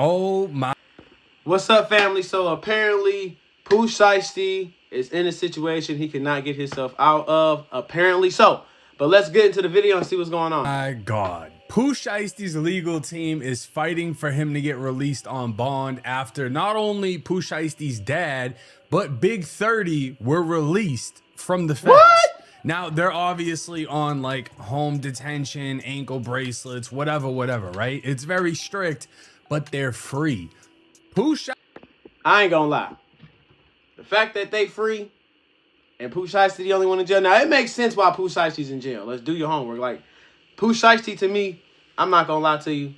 Oh my. What's up, family? So apparently Pooh Shiesty is in a situation he cannot get himself out of. Apparently so. But let's get into the video and see what's going on. My God. Pooh Shiesty's legal team is fighting for him to get released on bond after not only Pooh Shiesty's dad, but Big 30 were released from the feds. What? Now, they're obviously on like home detention, ankle bracelets, whatever, right? It's very strict, but they're free. Pooh Shiesty. I ain't gonna lie. The fact that they free and Pooh Shiesty the only one in jail. Now, it makes sense why Pooh Shiesty's in jail. Let's do your homework. Like, Pooh Shiesty, to me, I'm not gonna lie to you.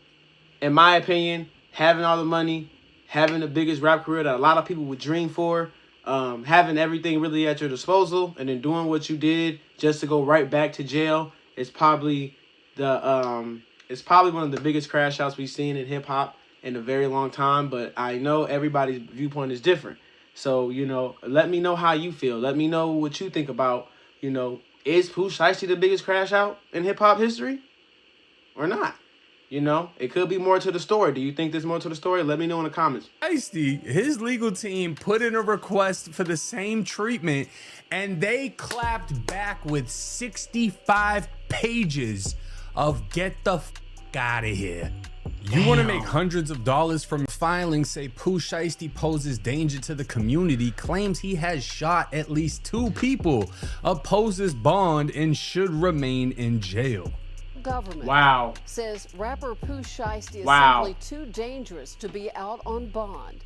In my opinion, having all the money, having the biggest rap career that a lot of people would dream for, having everything really at your disposal, and then doing what you did just to go right back to jail is probably it's probably one of the biggest crash outs we've seen in hip hop in a very long time. But I know everybody's viewpoint is different. So, you know, let me know how you feel. Let me know what you think about, you know, is Pooh Shiesty the biggest crash out in hip hop history or not? You know, it could be more to the story. Do you think there's more to the story? Let me know in the comments. Shiesty, his legal team put in a request for the same treatment, and they clapped back with 65 pages of get the f out of here. You want to make hundreds of dollars from filing, say Pooh Shiesty poses danger to the community, claims he has shot at least 2 people, opposes bond, and should remain in jail. Government says rapper Pooh Shiesty is simply too dangerous to be out on bond.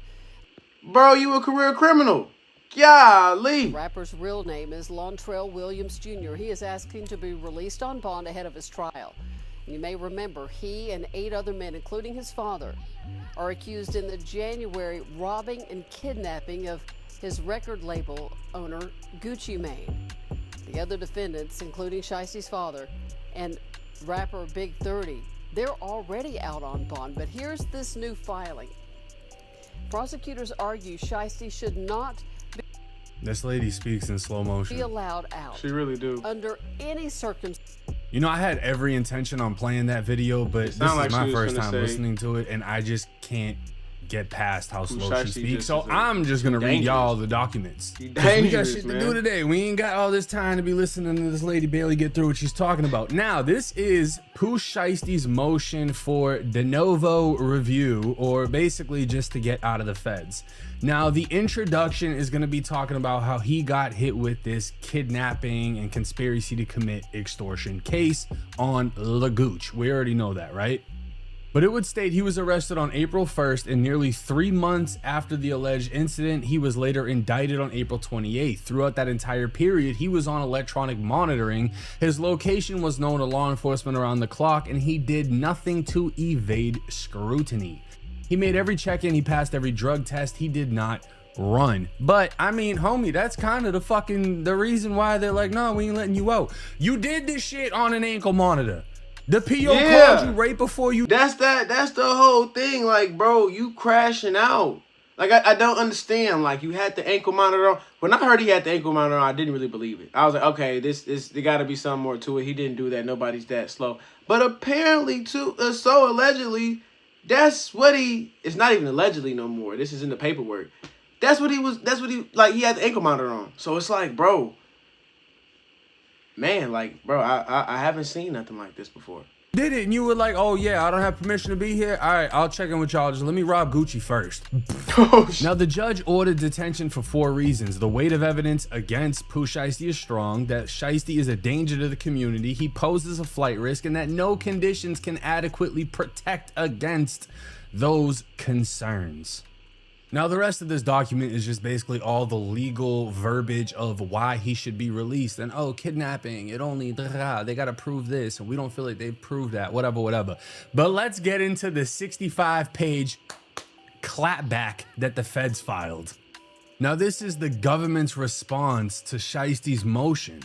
Bro, you a career criminal. Golly. The rapper's real name is Lontrell Williams Jr. He is asking to be released on bond ahead of his trial. You may remember he and 8 other men, including his father, are accused in the January robbing and kidnapping of his record label owner, Gucci Mane. The other defendants, including Shiesty's father and rapper Big 30, they're already out on bond. But here's this new filing. Prosecutors argue Shiesty should not This lady speaks in slow motion. be allowed out. She really do. Under any circumstance. You know, I had every intention on playing that video, but this is my first time listening to it, and I just can't get past how slow she speaks. So I'm just gonna read y'all the documents. We got shit to do today. We ain't got all this time to be listening to this lady barely get through what she's talking about. Now, this is Pooh Shiesty's motion for de novo review, or basically just to get out of the feds. Now, the introduction is going to be talking about how he got hit with this kidnapping and conspiracy to commit extortion case on La Gooch. We already know that, right? But it would state he was arrested on April 1st, and nearly 3 months after the alleged incident, he was later indicted on April 28th. Throughout that entire period, he was on electronic monitoring. His location was known to law enforcement around the clock, and he did nothing to evade scrutiny. He made every check-in, he passed every drug test, he did not run. But I mean, homie, that's kind of the reason why they're like, no, we ain't letting you out. You did this shit on an ankle monitor. The PO called you right before you. That's the whole thing. Like, bro, you crashing out. Like, I don't understand. Like, you had the ankle monitor on. When I heard he had the ankle monitor on, I didn't really believe it. I was like, okay, there got to be something more to it. He didn't do that. Nobody's that slow. But apparently, so allegedly, that's what it's not even allegedly no more. This is in the paperwork. That's what he like, he had the ankle monitor on. So it's like, bro, man, like, bro, I haven't seen nothing like this before. Did it, and you were like, oh yeah, I don't have permission to be here. All right, I'll check in with y'all. Just let me rob Gucci first. Now, the judge ordered detention for 4 reasons. The weight of evidence against Pooh Shiesty is strong, that Shiesty is a danger to the community, he poses a flight risk, and that no conditions can adequately protect against those concerns. Now, the rest of this document is just basically all the legal verbiage of why he should be released. And, oh, kidnapping, it only, they got to prove this, and we don't feel like they've proved that, whatever. But let's get into the 65-page clapback that the feds filed. Now, this is the government's response to Shiesty's motion.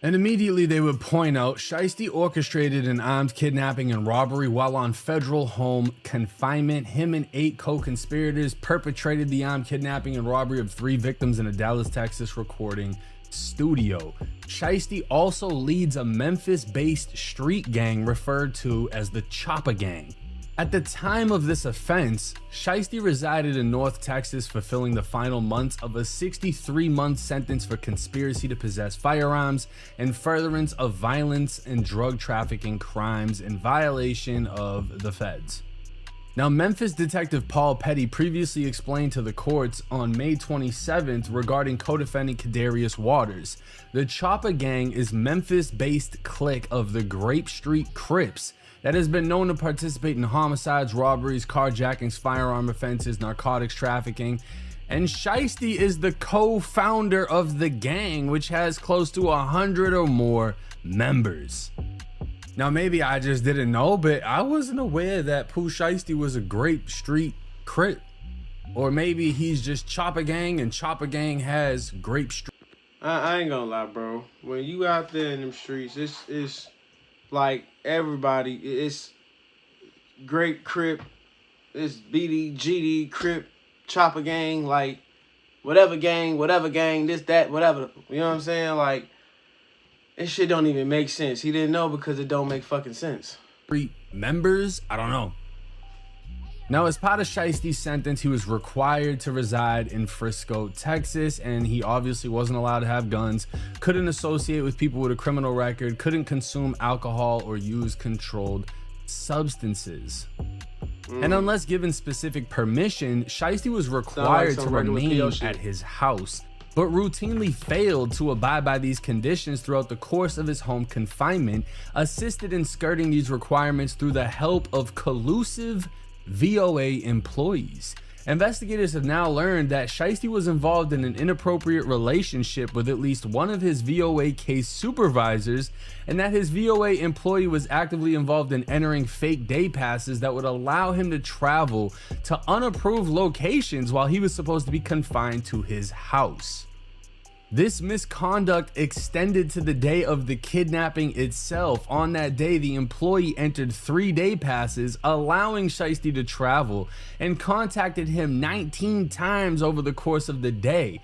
And immediately they would point out Shiesty orchestrated an armed kidnapping and robbery while on federal home confinement. Him and 8 co-conspirators perpetrated the armed kidnapping and robbery of 3 victims in a Dallas, Texas recording studio. Shiesty also leads a Memphis-based street gang referred to as the Chopper Gang. At the time of this offense, Shiesty resided in North Texas, fulfilling the final months of a 63-month sentence for conspiracy to possess firearms and furtherance of violence and drug trafficking crimes in violation of the feds. Now, Memphis detective Paul Petty previously explained to the courts on May 27th regarding co-defendant Kadarius Waters. The Choppa Gang is Memphis-based clique of the Grape Street Crips that has been known to participate in homicides, robberies, carjackings, firearm offenses, narcotics trafficking, and Shiesty is the co-founder of the gang, which has close to 100 or more members. Now, maybe I just didn't know, but I wasn't aware that Pooh Shiesty was a Grape Street Crip. Or maybe he's just Choppa Gang and Choppa Gang has Grape Street. I ain't gonna lie, bro. When you out there in them streets, it's like everybody, it's Grape Crip, it's BD, GD, Crip, Choppa Gang, like whatever gang, this, that, whatever. You know what I'm saying? Like, this shit don't even make sense. He didn't know because it don't make fucking sense. Members? I don't know. Now, as part of Shiesty's sentence, he was required to reside in Frisco, Texas, and he obviously wasn't allowed to have guns, couldn't associate with people with a criminal record, couldn't consume alcohol or use controlled substances. And unless given specific permission, Shiesty was required to remain at his house, but routinely failed to abide by these conditions throughout the course of his home confinement, assisted in skirting these requirements through the help of collusive VOA employees. Investigators have now learned that Shiesty was involved in an inappropriate relationship with at least one of his VOA case supervisors, and that his VOA employee was actively involved in entering fake day passes that would allow him to travel to unapproved locations while he was supposed to be confined to his house. This misconduct extended to the day of the kidnapping itself. On that day, the employee entered 3 day passes, allowing Shiesty to travel, and contacted him 19 times over the course of the day.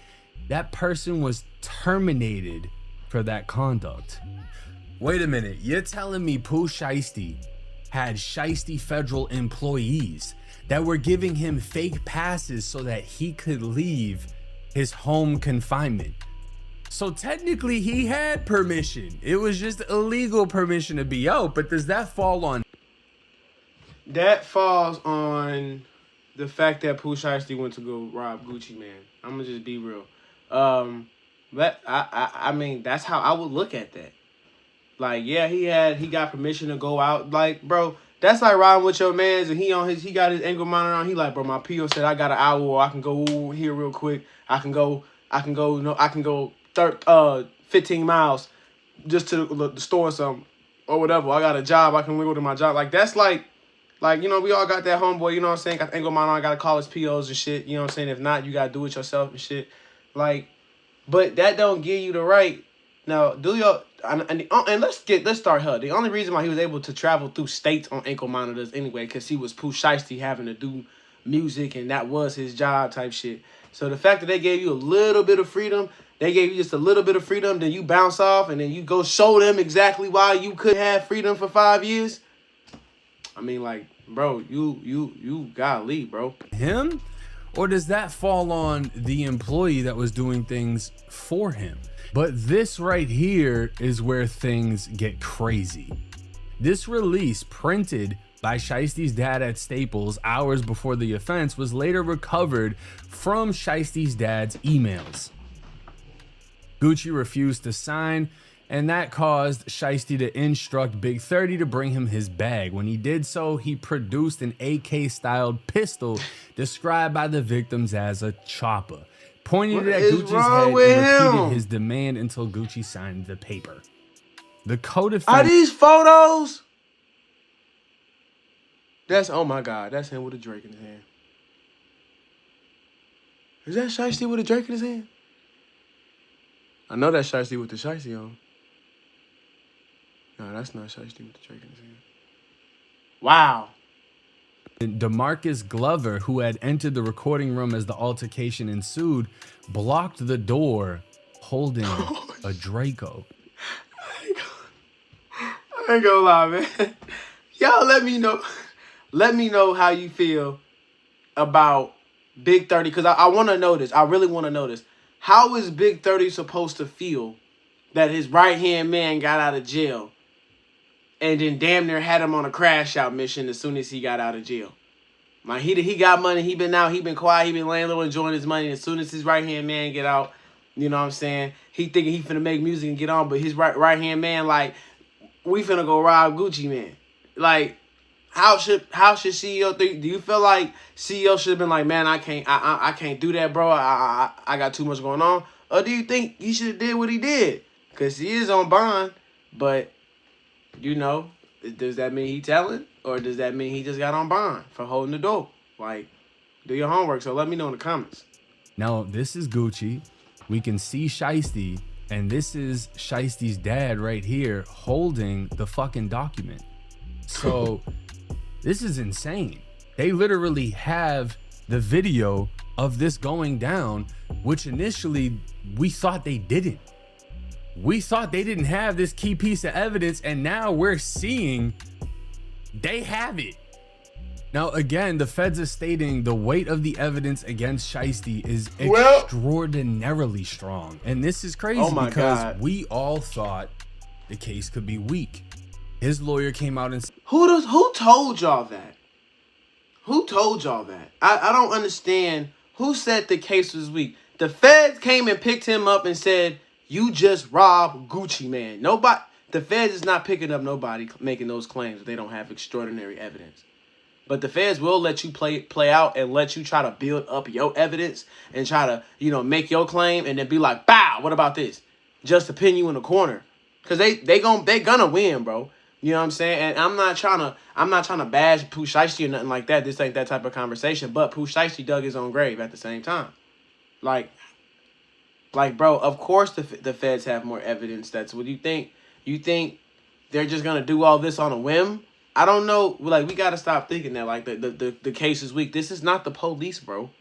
That person was terminated for that conduct. Wait a minute, you're telling me Pooh Shiesty had Shiesty federal employees that were giving him fake passes so that he could leave his home confinement? So technically he had permission. It was just illegal permission to be out, but does that fall on? That falls on the fact that Pooh Shiesty went to go rob Gucci Man. I'm gonna just be real. But I mean, that's how I would look at that. Like, yeah, he got permission to go out. Like, bro, that's like riding with your mans and he got his ankle monitor on. He like, bro, my PO said I got an hour or I can go here real quick. I can go 15 miles just to the store or something or whatever. I got a job. I can go to my job. Like, that's like, you know, we all got that homeboy, you know what I'm saying? Got the ankle monitor on. I got to call his POs and shit. You know what I'm saying? If not, you got to do it yourself and shit. Like, but that don't give you the right. Now, and let's start her. The only reason why he was able to travel through states on ankle monitors anyway, because he was Pooh Shiesty having to do music and that was his job type shit. So the fact that they gave you a little bit of freedom, they gave you just a little bit of freedom, then you bounce off and then you go show them exactly why you could have freedom for 5 years. I mean, like, bro, you gotta leave, bro. Him? Or does that fall on the employee that was doing things for him? But this right here is where things get crazy. This release, printed by Shiesty's dad at Staples hours before the offense, was later recovered from Shiesty's dad's emails. Gucci refused to sign, and that caused Shiesty to instruct Big 30 to bring him his bag. When he did so, he produced an AK-styled pistol described by the victims as a chopper, pointed it at Gucci's head and repeated his demand until Gucci signed the paper. The co-defendant— Are these photos? Oh my God, that's him with a Drake in his hand. Is that Shiesty with a Drake in his hand? I know that's Shiesty with the Shiesty on. No, that's not Shiesty with the Drake in his hand. Wow. DeMarcus Glover, who had entered the recording room as the altercation ensued, blocked the door holding a Draco. I ain't gonna lie, man. Y'all let me know. let me know how you feel about Big 30, because I want to know this. I really want to know this. How is Big 30 supposed to feel that his right-hand man got out of jail and then damn near had him on a crash out mission as soon as he got out of jail? Like, he got money. He been out. He been quiet. He been laying low enjoying his money. As soon as his right-hand man get out, you know what I'm saying, he thinking he finna make music and get on, but his right-hand man, like, we finna go rob Gucci Man. Like, how should CEO think? Do you feel like CEO should have been like, man, I can't do that, bro. I got too much going on? Or do you think he should have did what he did? Because he is on bond, but, you know, does that mean he telling? Or does that mean he just got on bond for holding the door? Like, do your homework. So let me know in the comments. Now, this is Gucci. We can see Shiesty, and this is Shiesty's dad right here holding the fucking document. So this is insane. They literally have the video of this going down, which initially we thought they didn't. We thought they didn't have this key piece of evidence, and now we're seeing they have it. Now, again, the feds are stating the weight of the evidence against Shiesty is extraordinarily strong. And this is crazy because we all thought the case could be weak. His lawyer came out and said, Who told y'all that? Who told y'all that? I don't understand. Who said the case was weak? The feds came and picked him up and said, you just robbed Gucci Man. Nobody, the feds is not picking up nobody making those claims if they don't have extraordinary evidence. But the feds will let you play out and let you try to build up your evidence and try to, you know, make your claim and then be like, bow, what about this? Just to pin you in the corner. Because they gonna win, bro. You know what I'm saying? And I'm not trying to bash Pooh Shiesty or nothing like that. This ain't that type of conversation. But Pooh Shiesty dug his own grave at the same time. Like, bro, of course the feds have more evidence. That's what you think. You think they're just gonna do all this on a whim? I don't know. Like, we gotta stop thinking that. Like, the case is weak. This is not the police, bro.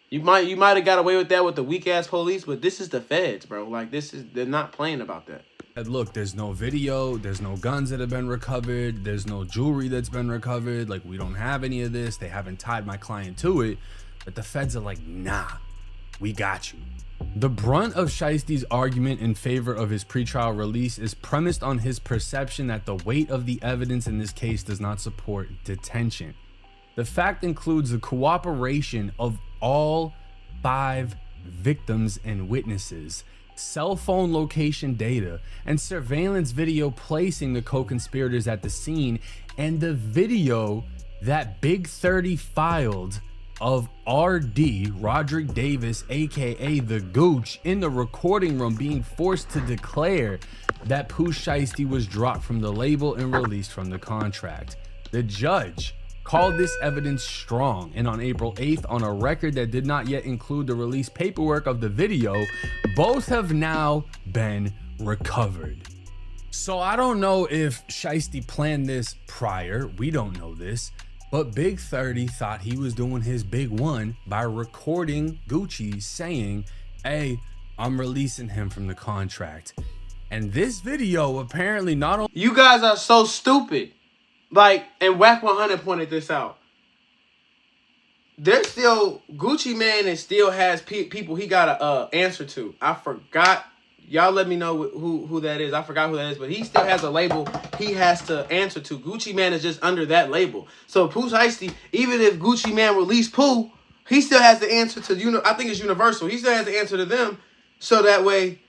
You might have got away with that with the weak ass police, but this is the feds, bro. Like, they're not playing about that. Look, there's no video, there's no guns that have been recovered, there's no jewelry that's been recovered. Like, we don't have any of this. They haven't tied my client to it. But the feds are like, nah, we got you. The brunt of Shiesty's argument in favor of his pretrial release is premised on his perception that the weight of the evidence in this case does not support detention. The fact includes the cooperation of all 5 victims and witnesses, cell phone location data, and surveillance video placing the co-conspirators at the scene, and the video that Big 30 filed of RD, Roderick Davis, aka the Gooch, in the recording room being forced to declare that Pooh Shiesty was dropped from the label and released from the contract. The judge called this evidence strong, and on April 8th, on a record that did not yet include the release paperwork of the video, both have now been recovered. So I don't know if Shiesty planned this prior, we don't know this, but Big 30 thought he was doing his big one by recording Gucci saying, hey, I'm releasing him from the contract. And this video apparently not only... You guys are so stupid. Like, and Whack 100 pointed this out. There's still, Gucci Man and still has people he got to answer to. I forgot. Y'all let me know who that is. I forgot who that is, but he still has a label he has to answer to. Gucci Man is just under that label. So Pooh Shiesty, even if Gucci Man released Pooh, he still has to answer to, I think it's Universal. He still has to answer to them, so that way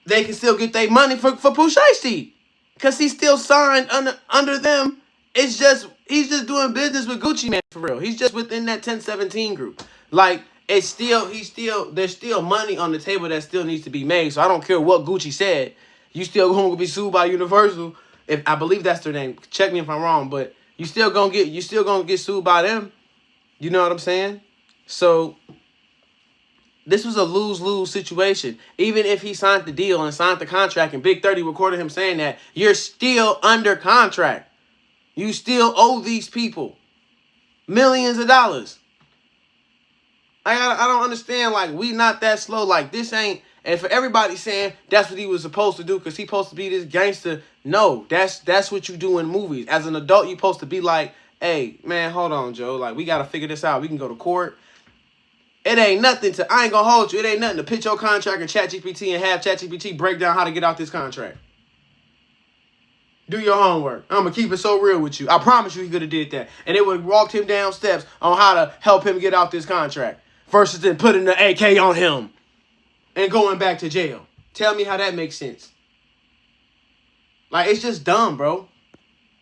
they can still get their money for Pooh Shiesty. Because he's still signed under them. It's just, he's just doing business with Gucci Man for real. He's just within that 1017 group. Like, there's still money on the table that still needs to be made. So I don't care what Gucci said. You still gonna be sued by Universal. If I believe that's their name. Check me if I'm wrong, but you still gonna get sued by them. You know what I'm saying? So this was a lose-lose situation. Even if he signed the deal and signed the contract and Big 30 recorded him saying that, you're still under contract. You still owe these people millions of dollars. I don't understand. Like, we not that slow. Like, this ain't... And for everybody saying that's what he was supposed to do because he's supposed to be this gangster. No, that's what you do in movies. As an adult, you're supposed to be like, hey, man, hold on, Joe. Like, we got to figure this out. We can go to court. It ain't nothing to, I ain't going to hold you. It ain't nothing to pitch your contract in ChatGPT and have ChatGPT break down how to get out this contract. Do your homework. I'm going to keep it so real with you. I promise you he could have did that. And it would have walked him down steps on how to help him get out this contract. Versus then putting the AK on him and going back to jail. Tell me how that makes sense. Like, it's just dumb, bro.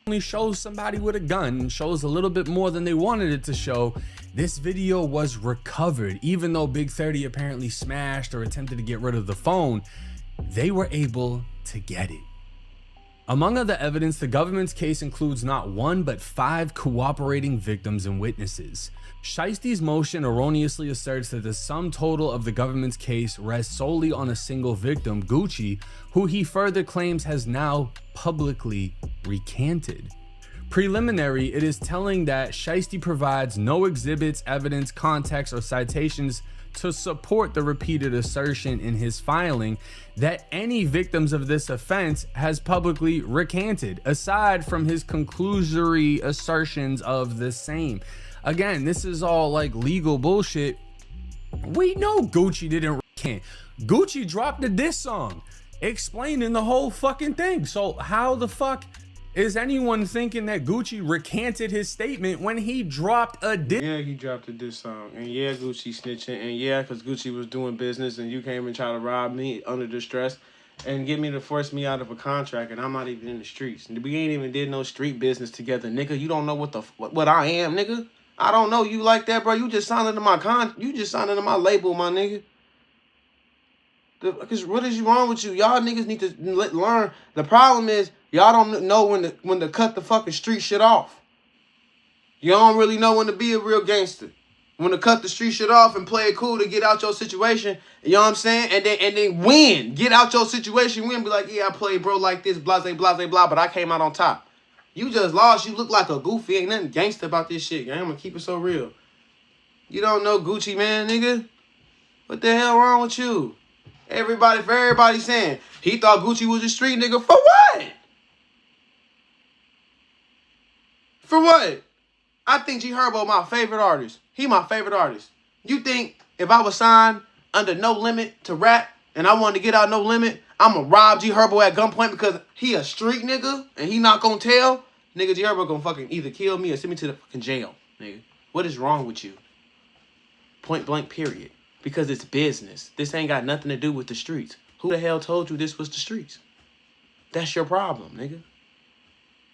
Only shows somebody with a gun and shows a little bit more than they wanted it to show. This video was recovered. Even though Big 30 apparently smashed or attempted to get rid of the phone, they were able to get it. Among other evidence, the government's case includes not 1 but 5 cooperating victims and witnesses. Shiesty's motion erroneously asserts that the sum total of the government's case rests solely on a single victim, Gucci, who he further claims has now publicly recanted. Preliminary, it is telling that Shiesty provides no exhibits, evidence, context, or citations to support the repeated assertion in his filing that any victims of this offense has publicly recanted, aside from his conclusory assertions of the same. Again, this is all like legal bullshit. We know Gucci didn't recant. Gucci dropped a diss song explaining the whole fucking thing. So how the fuck is anyone thinking that Gucci recanted his statement when he dropped a diss? Yeah, he dropped a diss song. And yeah, Gucci snitching. And yeah, because Gucci was doing business and you came and tried to rob me under distress and get me to force me out of a contract, and I'm not even in the streets. We ain't even did no street business together, nigga. You don't know what I am, nigga. I don't know you like that, bro. You just signed into my you just signed into my label, my nigga. Because what is wrong with you? Y'all niggas need to learn. The problem is y'all don't know when to cut the fucking street shit off. You don't really know when to be a real gangster. When to cut the street shit off and play it cool to get out your situation. You know what I'm saying? And then win. Get out your situation. Win. Be like, yeah, I played bro like this, blah, blah, blah, blah, but I came out on top. You just lost. You look like a goofy. Ain't nothing gangster about this shit, gang. I'm gonna keep it so real. You don't know Gucci, man, nigga? What the hell wrong with you? Everybody saying he thought Gucci was a street nigga. For what? For what? I think G Herbo my favorite artist. He my favorite artist. You think if I was signed under No Limit to rap and I wanted to get out No Limit, I'm gonna rob G Herbo at gunpoint because he a street nigga and he not gonna tell? Nigga, G Herbo gonna fucking either kill me or send me to the fucking jail, nigga. What is wrong with you? Point blank, period. Because it's business. This ain't got nothing to do with the streets. Who the hell told you this was the streets? That's your problem, nigga.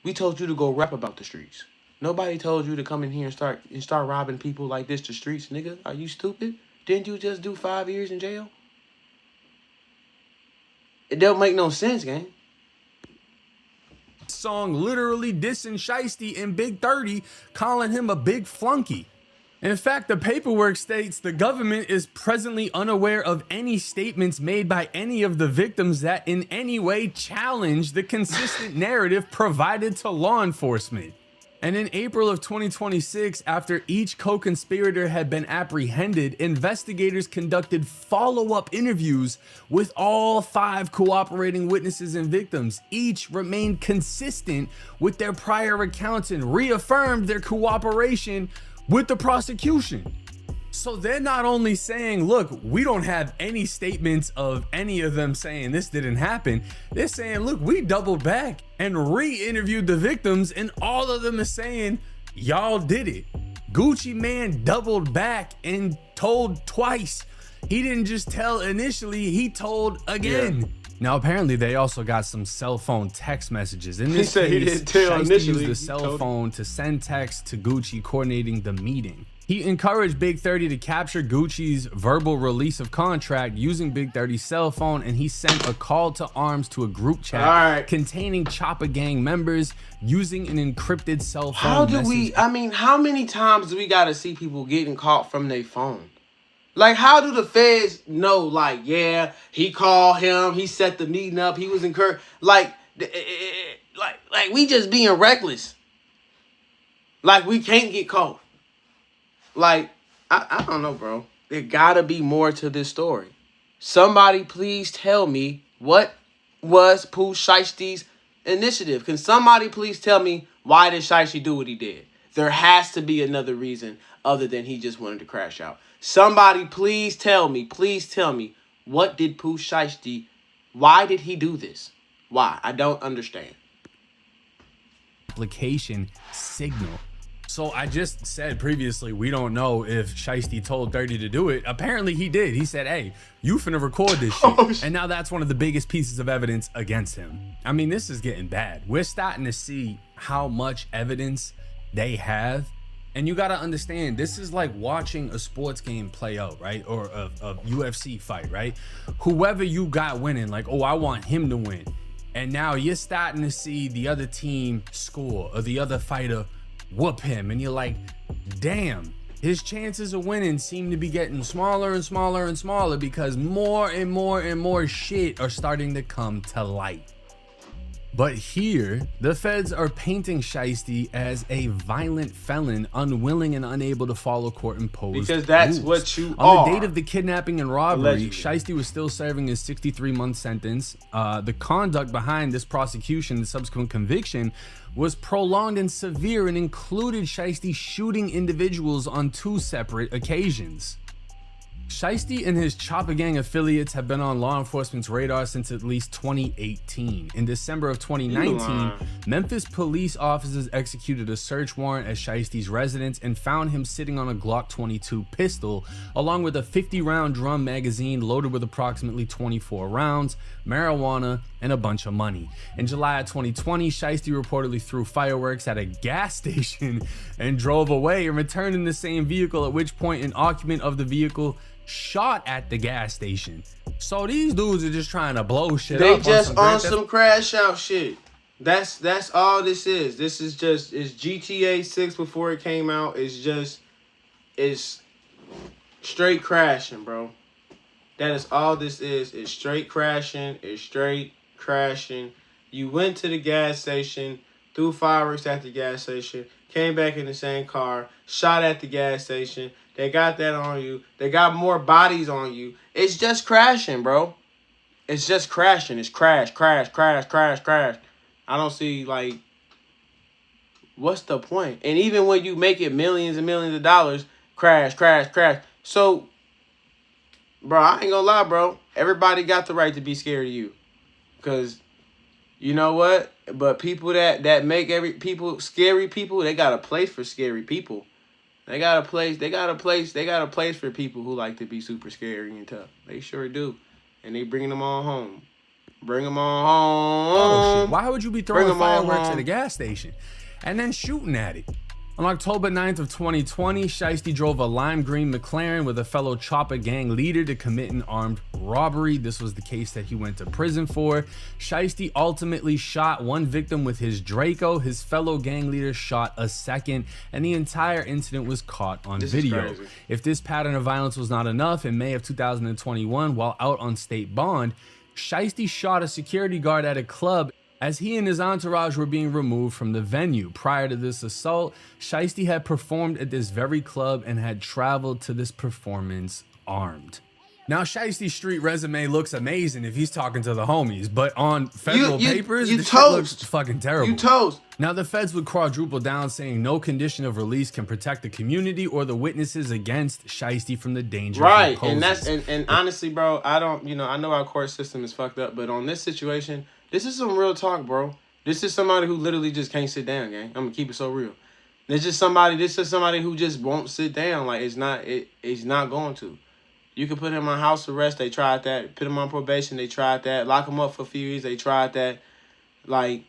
We told you to go rap about the streets. Nobody told you to come in here and start robbing people like this, the streets, nigga. Are you stupid? Didn't you just do 5 years in jail? It don't make no sense, gang. Song literally dissing Shiesty and Big 30, calling him a big flunky. In fact, the paperwork states the government is presently unaware of any statements made by any of the victims that in any way challenge the consistent narrative provided to law enforcement. And in April of 2026, after each co-conspirator had been apprehended, investigators conducted follow-up interviews with all 5 cooperating witnesses and victims. Each remained consistent with their prior accounts and reaffirmed their cooperation with the prosecution. So they're not only saying, look, we don't have any statements of any of them saying this didn't happen. They're saying, look, we doubled back and re-interviewed the victims and all of them are saying, y'all did it. Gucci Man doubled back and told twice. He didn't just tell initially, he told again. Yeah. Now, apparently, they also got some cell phone text messages. In this case, he didn't tell initially. Used the cell phone to send text to Gucci coordinating the meeting. He encouraged Big 30 to capture Gucci's verbal release of contract using Big 30's cell phone, and he sent a call to arms to a group chat containing Chopper Gang members using an encrypted cell phone message. How many times do we gotta see people getting caught from their phone? Like, how do the feds know, like, yeah, he called him, he set the meeting up, he was encouraged, like we just being reckless. Like, we can't get caught. Like, I don't know, bro. There gotta be more to this story. Somebody please tell me what was Pooh Shiesty's initiative. Can somebody please tell me why did Shiesty do what he did? There has to be another reason other than he just wanted to crash out. Somebody please tell me, what did Pooh Shiesty, why did he do this? Why? I don't understand. Application signal. So I just said previously, we don't know if Shiesty told 30 to do it. Apparently he did. He said, hey, you finna record this shit. And now that's one of the biggest pieces of evidence against him. I mean, this is getting bad. We're starting to see how much evidence they have. And you got to understand, this is like watching a sports game play out, right? Or a UFC fight, right? Whoever you got winning, like, oh, I want him to win. And now you're starting to see the other team score or the other fighter whoop him. And you're like, damn, his chances of winning seem to be getting smaller and smaller and smaller because more and more and more shit are starting to come to light. But here, the feds are painting Shiesty as a violent felon, unwilling and unable to follow court-imposed because that's rules. what you are. On the date of the kidnapping and robbery, allegedly, Shiesty was still serving his 63-month sentence. The conduct behind this prosecution, the subsequent conviction, was prolonged and severe and included Shiesty shooting individuals on 2 separate occasions. Shiesty and his Chopper Gang affiliates have been on law enforcement's radar since at least 2018. In December of 2019, Memphis police officers executed a search warrant at Shiesty's residence and found him sitting on a Glock 22 pistol, along with a 50-round drum magazine loaded with approximately 24 rounds, marijuana, and a bunch of money. In July of 2020, Shiesty reportedly threw fireworks at a gas station and drove away and returned in the same vehicle, at which point an occupant of the vehicle shot at the gas station. So these dudes are just trying to blow shit they up. They just on some crash out shit. That's all this is. This is just, it's GTA 6 before it came out. It's straight crashing, bro. That is all this is. It's straight crashing. It's straight crashing. You went to the gas station, threw fireworks at the gas station, came back in the same car, shot at the gas station. They got that on you. They got more bodies on you. It's just crashing, bro. It's just crashing. It's crash. I don't see, like, what's the point? And even when you make it millions and millions of dollars, crash. So, bro, I ain't gonna lie, bro. Everybody got the right to be scared of you. Because, you know what? But people that make scary people, they got a place for scary people. They got a place for people who like to be super scary and tough. They sure do. And they bringing them all home. Bring them all home. Oh, shit. Why would you be throwing fireworks at a gas station and then shooting at it? On October 9th of 2020, Shiesty drove a lime green McLaren with a fellow Chopper Gang leader to commit an armed robbery. This was the case that he went to prison for. Shiesty ultimately shot one victim with his Draco. His fellow gang leader shot a second, and the entire incident was caught on video. If this pattern of violence was not enough, in May of 2021, while out on state bond, Shiesty shot a security guard at a club as he and his entourage were being removed from the venue. Prior to this assault, Shiesty had performed at this very club and had traveled to this performance armed. Now, Shiesty's street resume looks amazing if he's talking to the homies, but on federal papers, the shit looks fucking terrible. You toast. Now, the feds would quadruple down, saying no condition of release can protect the community or the witnesses against Shiesty from the danger. Right, and that's and honestly, bro, I don't, I know our court system is fucked up, but on this situation, this is some real talk, bro. This is somebody who literally just can't sit down, gang. I'm gonna keep it so real. This is somebody who just won't sit down. Like, it's not going to. You can put him on house arrest. They tried that. Put him on probation. They tried that. Lock him up for a few years. They tried that. Like,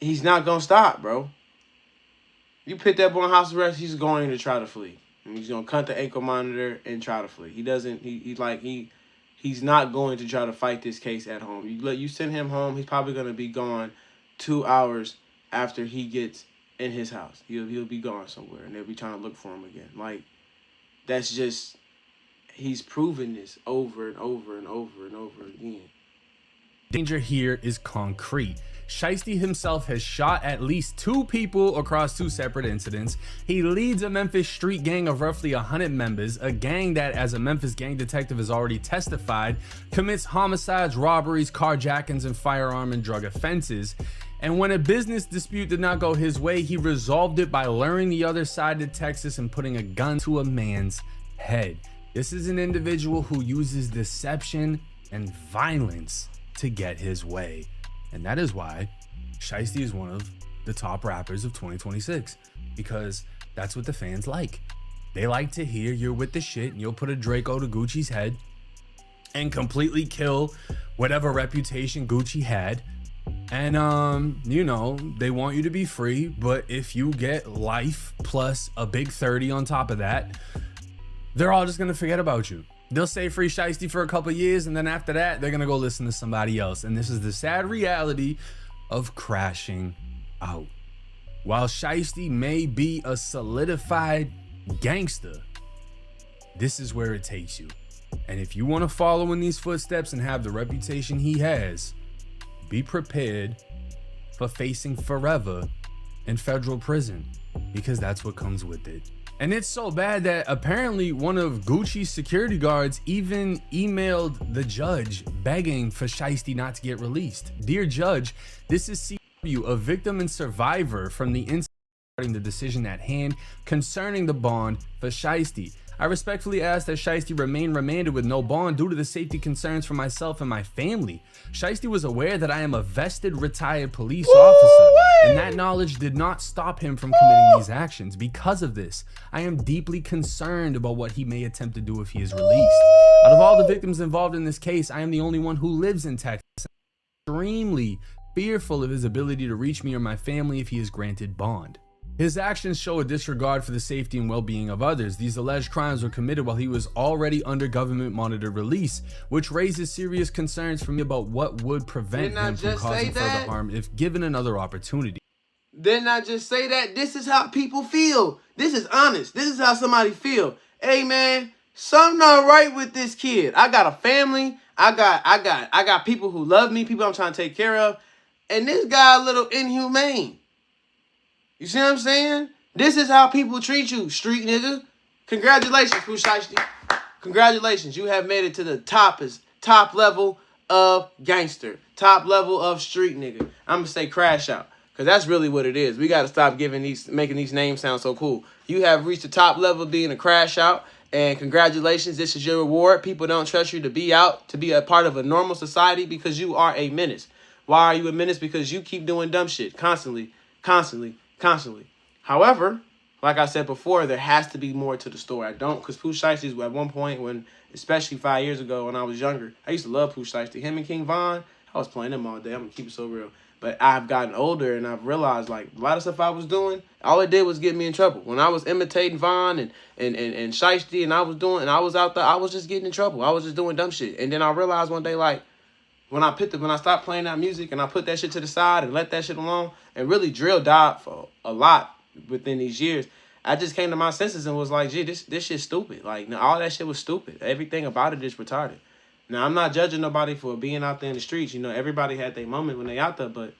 he's not going to stop, bro. You put that boy on house arrest, he's going to try to flee. And he's going to cut the ankle monitor and try to flee. He's not going to try to fight this case at home. You send him home, he's probably going to be gone 2 hours after he gets in his house. He'll be gone somewhere, and they'll be trying to look for him again. Like, that's just... He's proven this over and over and over and over again. Danger here is concrete. Shiesty himself has shot at least 2 people across 2 separate incidents. He leads a Memphis street gang of roughly 100 members, a gang that, as a Memphis gang detective has already testified, commits homicides, robberies, carjackings, and firearm and drug offenses. And when a business dispute did not go his way, he resolved it by luring the other side to Texas and putting a gun to a man's head. This is an individual who uses deception and violence to get his way. And that is why Shiesty is one of the top rappers of 2026, because that's what the fans like. They like to hear you're with the shit and you'll put a Draco to Gucci's head and completely kill whatever reputation Gucci had. And you know, they want you to be free, but if you get life plus a big 30 on top of that, they're all just gonna forget about you. They'll say free Shiesty for a couple years, and then after that, they're gonna go listen to somebody else. And this is the sad reality of crashing out. While Shiesty may be a solidified gangster, this is where it takes you. And if you want to follow in these footsteps and have the reputation he has, be prepared for facing forever in federal prison, because that's what comes with it. And it's so bad that apparently one of Gucci's security guards even emailed the judge begging for Shiesty not to get released. Dear Judge, this is CW, a victim and survivor from the incident regarding the decision at hand concerning the bond for Shiesty. I respectfully ask that Shiesty remain remanded with no bond due to the safety concerns for myself and my family. Shiesty was aware that I am a vested retired police officer, and that knowledge did not stop him from committing these actions. Because of this, I am deeply concerned about what he may attempt to do if he is released. Out of all the victims involved in this case, I am the only one who lives in Texas. I'm extremely fearful of his ability to reach me or my family if he is granted bond. His actions show a disregard for the safety and well-being of others. These alleged crimes were committed while he was already under government monitored release, which raises serious concerns for me about what would prevent him from causing further harm if given another opportunity. Didn't I just say that? This is how people feel. This is honest. This is how somebody feel. Hey man, something not right with this kid. I got a family. I got people who love me, people I'm trying to take care of, and this guy a little inhumane. You see what I'm saying? This is how people treat you, street nigga. Congratulations, Pooh Shiesty. Congratulations. You have made it to the top level of gangster. Top level of street nigga. I'm going to say crash out, because that's really what it is. We got to stop making these names sound so cool. You have reached the top level of being a crash out, and congratulations. This is your reward. People don't trust you to be out, to be a part of a normal society, because you are a menace. Why are you a menace? Because you keep doing dumb shit constantly. However, like I said before, there has to be more to the story. I don't, because Pooh Shiesty, at one point, when, especially 5 years ago when I was younger, I used to love Pooh Shiesty. Him and King Von, I was playing them all day. I'm going to keep it so real. But I've gotten older and I've realized, like, a lot of stuff I was doing, all it did was get me in trouble. When I was imitating Von and Shiesty and I was out there, I was just getting in trouble. I was just doing dumb shit. And then I realized one day, like, when I stopped playing that music and I put that shit to the side and let that shit alone, and really drill died for a lot within these years, I just came to my senses and was like, gee, this shit's stupid. Like, all that shit was stupid. Everything about it is retarded. Now, I'm not judging nobody for being out there in the streets. You know, everybody had their moment when they out there, but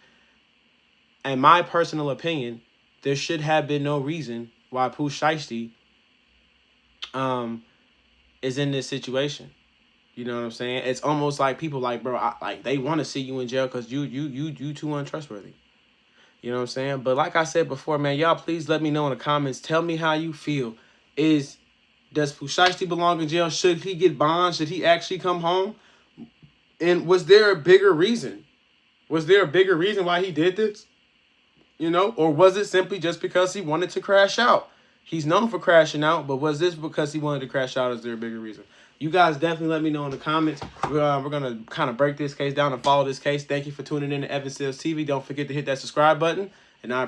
in my personal opinion, there should have been no reason why Pooh Shiesty is in this situation. You know what I'm saying? It's almost like people like, bro, they want to see you in jail because you too untrustworthy. You know what I'm saying? But like I said before, man, y'all please let me know in the comments. Tell me how you feel. Does Pooh Shiesty belong in jail? Should he get bond? Should he actually come home? And was there a bigger reason? Was there a bigger reason why he did this? You know? Or was it simply just because he wanted to crash out? He's known for crashing out, but was this because he wanted to crash out? Is there a bigger reason? You guys definitely let me know in the comments. We're going to kind of break this case down and follow this case. Thank you for tuning in to Evan Sales TV. Don't forget to hit that subscribe button. And I